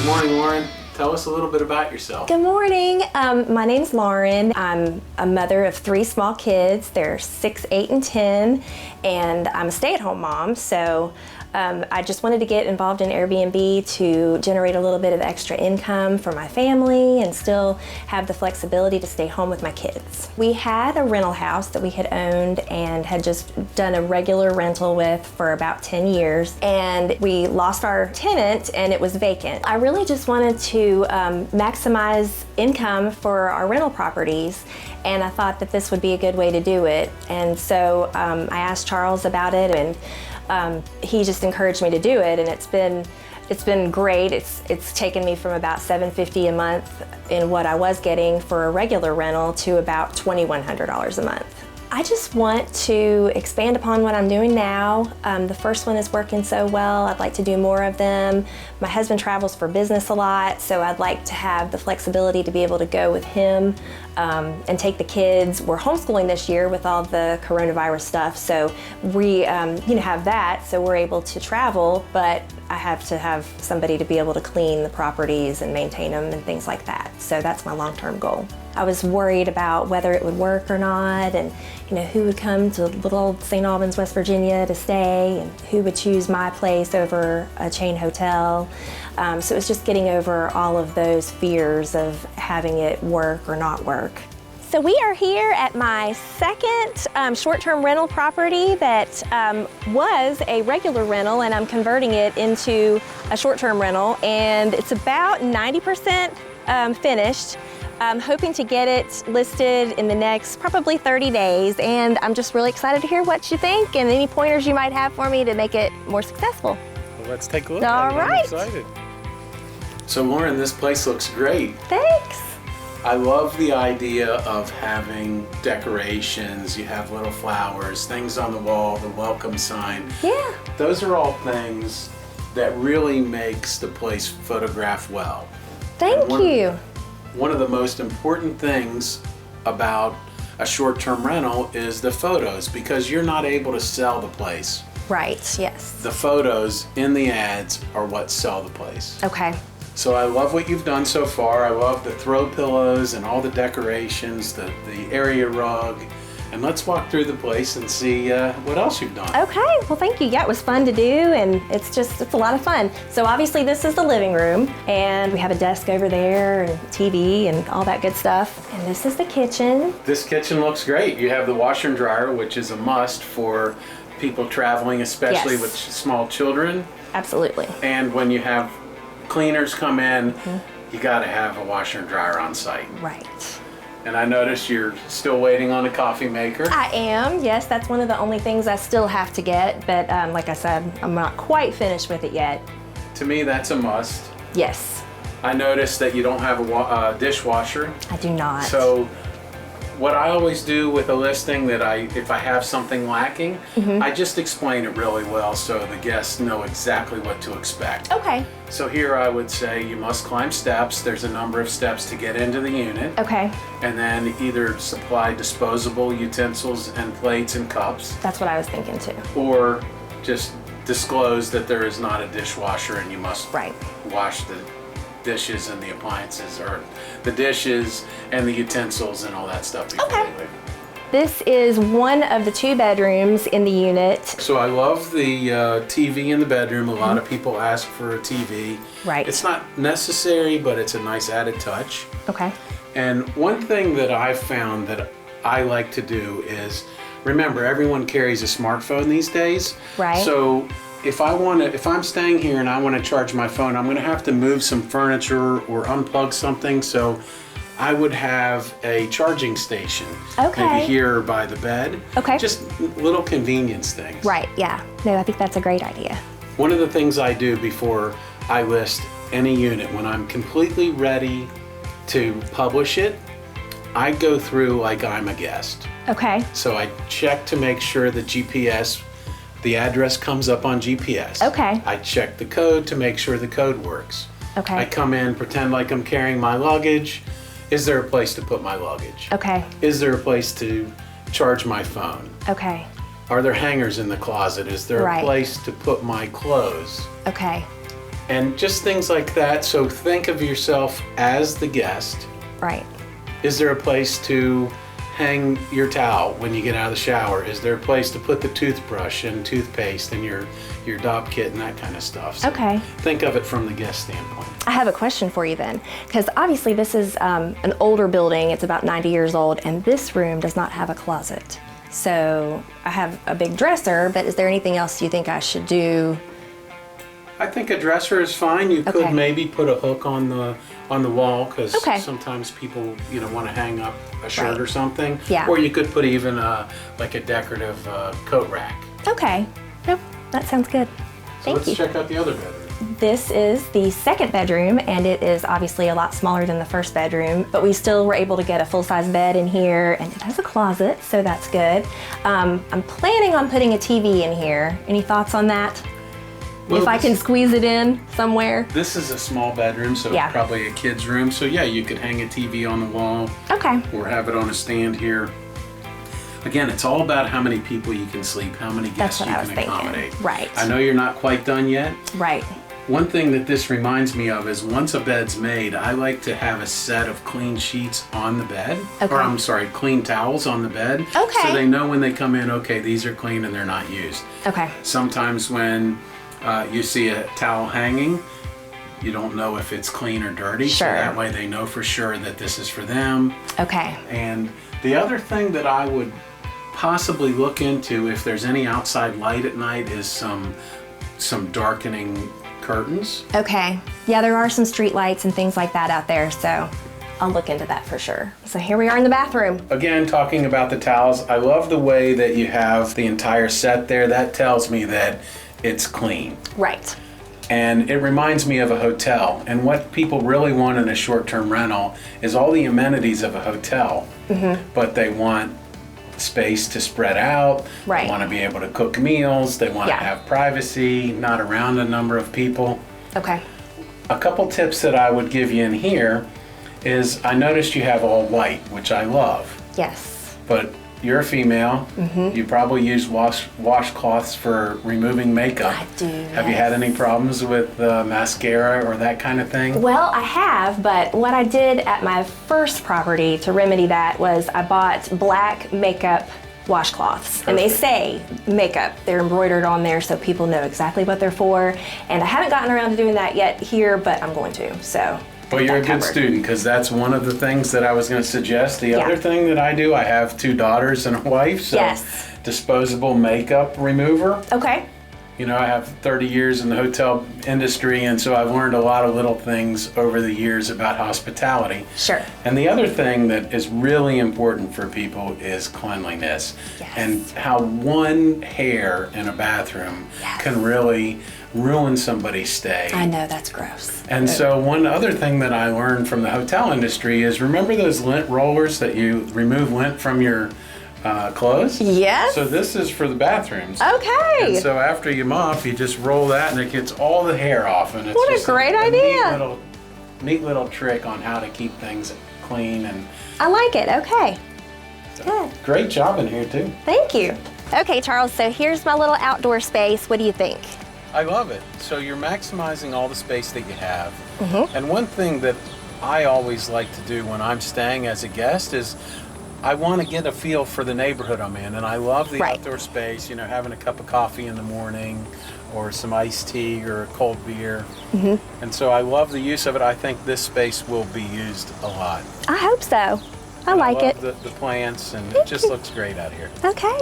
morning, Lauren. Tell us a little bit about yourself. Good morning. My name's Lauren. I'm a mother of 3 small kids. They're 6, 8, and 10, and I'm a stay-at-home mom. So I just wanted to get involved in Airbnb to generate a little bit of extra income for my family and still have the flexibility to stay home with my kids. We had a rental house that we had owned and had just done a regular rental with for about 10 years, and we lost our tenant and it was vacant. I really just wanted to maximize income for our rental properties, and I thought that this would be a good way to do it. And so I asked Charles about it, and he just encouraged me to do it, and it's been great. It's taken me from about $750 a month in what I was getting for a regular rental to about $2,100 a month. I just want to expand upon what I'm doing now. The first one is working so well. I'd like to do more of them. My husband travels for business a lot, so I'd like to have the flexibility to be able to go with him and take the kids. We're homeschooling this year with all the coronavirus stuff, so we have that, so we're able to travel, but I have to have somebody to be able to clean the properties and maintain them and things like that. So that's my long-term goal. I was worried about whether it would work or not, and who would come to little old St. Albans, West Virginia to stay, and who would choose my place over a chain hotel. So it was just getting over all of those fears of having it work or not work. So we are here at my second short-term rental property that was a regular rental, and I'm converting it into a short-term rental, and it's about 90% finished. I'm hoping to get it listed in the next probably 30 days, and I'm just really excited to hear what you think and any pointers you might have for me to make it more successful. Well, let's take a look All at it. right. I'm excited. So Lauren, this place looks great. Thanks. I love the idea of having decorations. You have little flowers, things on the wall, the welcome sign. Yeah. Those are all things that really makes the place photograph well. Thank you. One of the most important things about a short-term rental is the photos, because you're not able to sell the place. Right, yes. The photos in the ads are what sell the place. Okay. So I love what you've done so far. I love the throw pillows and all the decorations, the area rug. And let's walk through the place and see what else you've done. Okay, well thank you. Yeah, it was fun to do, and it's a lot of fun. So obviously this is the living room, and we have a desk over there and TV and all that good stuff. And this is the kitchen. This kitchen looks great. You have the washer and dryer, which is a must for people traveling, especially Yes. with small children. Absolutely. And when you have cleaners come in, you gotta have a washer and dryer on site. Right. And I noticed you're still waiting on a coffee maker. I am, yes, that's one of the only things I still have to get, but like I said, I'm not quite finished with it yet. To me, that's a must. Yes. I noticed that you don't have a dishwasher. I do not. So what I always do with a listing that if I have something lacking, I just explain it really well so the guests know exactly what to expect. Okay. So here I would say you must climb steps. There's a number of steps to get into the unit. Okay. And then either supply disposable utensils and plates and cups, That's what I was thinking too. or just disclose that there is not a dishwasher and you must Right. wash the dishes and the appliances, or the dishes and the utensils and all that stuff before Okay. you leave. This is one of the 2 bedrooms in the unit. So I love the TV in the bedroom. A lot of people ask for a TV. Right. It's not necessary, but it's a nice added touch. Okay. And one thing that I've found that I like to do is, remember, everyone carries a smartphone these days. Right. So if I'm staying here and I want to charge my phone, I'm going to have to move some furniture or unplug something. So I would have a charging station. Okay. Maybe here by the bed. Okay. Just little convenience things. Right, yeah. No, I think that's a great idea. One of the things I do before I list any unit, when I'm completely ready to publish it, I go through like I'm a guest. Okay. So I check to make sure the GPS, the address comes up on GPS. Okay. I check the code to make sure the code works. Okay. I come in, pretend like I'm carrying my luggage. Is there a place to put my luggage? Okay. Is there a place to charge my phone? Okay. Are there hangers in the closet? Is there Right. a place to put my clothes? Okay. And just things like that. So think of yourself as the guest. Right. Is there a place to hang your towel when you get out of the shower? Is there a place to put the toothbrush and toothpaste and your dog kit and that kind of stuff? So Okay. think of it from the guest standpoint. I have a question for you then, because obviously this is an older building. It's about 90 years old, and this room does not have a closet. So I have a big dresser, but is there anything else you think I should do? I think a dresser is fine. You could Okay. maybe put a hook on the wall, because Okay. sometimes people want to hang up a shirt Right. or something. Yeah. Or you could put even like a decorative coat rack. Okay. Nope, that sounds good. So Thank let's you. check out the other bedroom. This is the second bedroom, and it is obviously a lot smaller than the first bedroom, but we still were able to get a full-size bed in here, and it has a closet, so that's good. I'm planning on putting a TV in here. Any thoughts on that? Well, If I can squeeze it in somewhere? This is a small bedroom, so Yeah. it's probably a kid's room. So yeah, you could hang a TV on the wall Okay. or have it on a stand here. Again, it's all about how many people you can sleep, how many That's guests what you I was can thinking. accommodate. Right. I know you're not quite done yet. Right. One thing that this reminds me of is once a bed's made, I like to have a set of clean sheets on the bed. Okay. Or I'm sorry, clean towels on the bed. Okay. So they know when they come in, okay, these are clean and they're not used. Okay. Sometimes when you see a towel hanging, you don't know if it's clean or dirty. Sure. So that way they know for sure that this is for them. Okay. And the other thing that I would possibly look into if there's any outside light at night is some darkening curtains. Okay. Yeah, there are some street lights and things like that out there, so I'll look into that for sure. So here we are in the bathroom. Again, talking about the towels, I love the way that you have the entire set there. That tells me that it's clean. Right. And it reminds me of a hotel. And what people really want in a short-term rental is all the amenities of a hotel. But they want space to spread out. Right. They want to be able to cook meals. They want Yeah. to have privacy, not around a number of people. Okay. A couple tips that I would give you in here is I noticed you have all white, which I love. Yes. But you're a female. You probably use washcloths for removing makeup. I do, Have you yes. had any problems with mascara or that kind of thing? Well, I have, but what I did at my first property to remedy that was I bought black makeup washcloths. And they say makeup. They're embroidered on there so people know exactly what they're for. And I haven't gotten around to doing that yet here, but I'm going to. So. Well, you're a that good covered. student, because that's one of the things that I was going to suggest. The Yeah. other thing that I do, I have 2 daughters and a wife, so Yes. disposable makeup remover. Okay. You know, I have 30 years in the hotel industry, and so I've learned a lot of little things over the years about hospitality. Sure. And the other thing that is really important for people is cleanliness. Yes. And how one hair in a bathroom Yes. can really ruin somebody's stay. I know, that's gross. And so one other thing that I learned from the hotel industry is, remember those lint rollers that you remove lint from your clothes? Yes. So this is for the bathrooms. Okay. And so after you mop, you just roll that and it gets all the hair off. And it's What a just great neat idea. neat little trick on how to keep things clean. And I like it. Okay. Good. great job in here too. Thank you. Okay, Charles, so here's my little outdoor space. What do you think? I love it. So you're maximizing all the space that you have. And one thing that I always like to do when I'm staying as a guest is I want to get a feel for the neighborhood I'm in. And I love the Right. outdoor space, you know, having a cup of coffee in the morning or some iced tea or a cold beer. And so I love the use of it. I think this space will be used a lot. I hope so. I like love it. the plants, and it just looks great out here. Okay.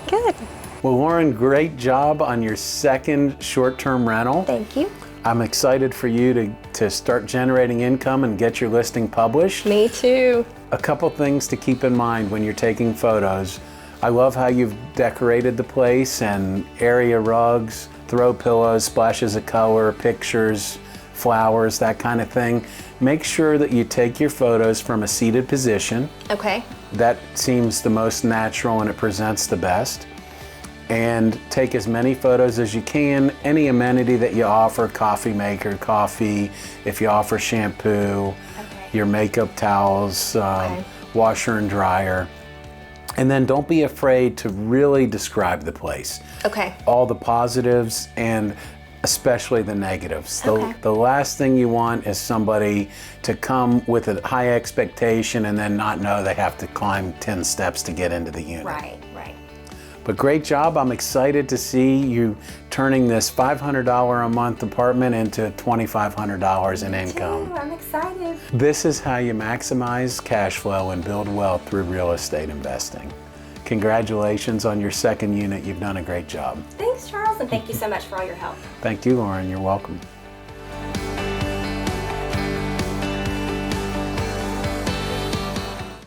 Good. Well, Lauren, great job on your second short-term rental. Thank you. I'm excited for you to start generating income and get your listing published. Me too. A couple things to keep in mind when you're taking photos. I love how you've decorated the place, and area rugs, throw pillows, splashes of color, pictures, flowers, that kind of thing. Make sure that you take your photos from a seated position. Okay. That seems the most natural and it presents the best. And take as many photos as you can. Any amenity that you offer, coffee maker, coffee, if you offer shampoo, your makeup towels, washer and dryer. And then don't be afraid to really describe the place. Okay. All the positives, and especially the negatives. Okay. The last thing you want is somebody to come with a high expectation and then not know they have to climb 10 steps to get into the unit. Right. But great job. I'm excited to see you turning this $500 a month apartment into $2,500 in income. I'm excited. This is how you maximize cash flow and build wealth through real estate investing. Congratulations on your second unit. You've done a great job. Thanks, Charles, and thank you so much for all your help. Thank you, Lauren. You're welcome.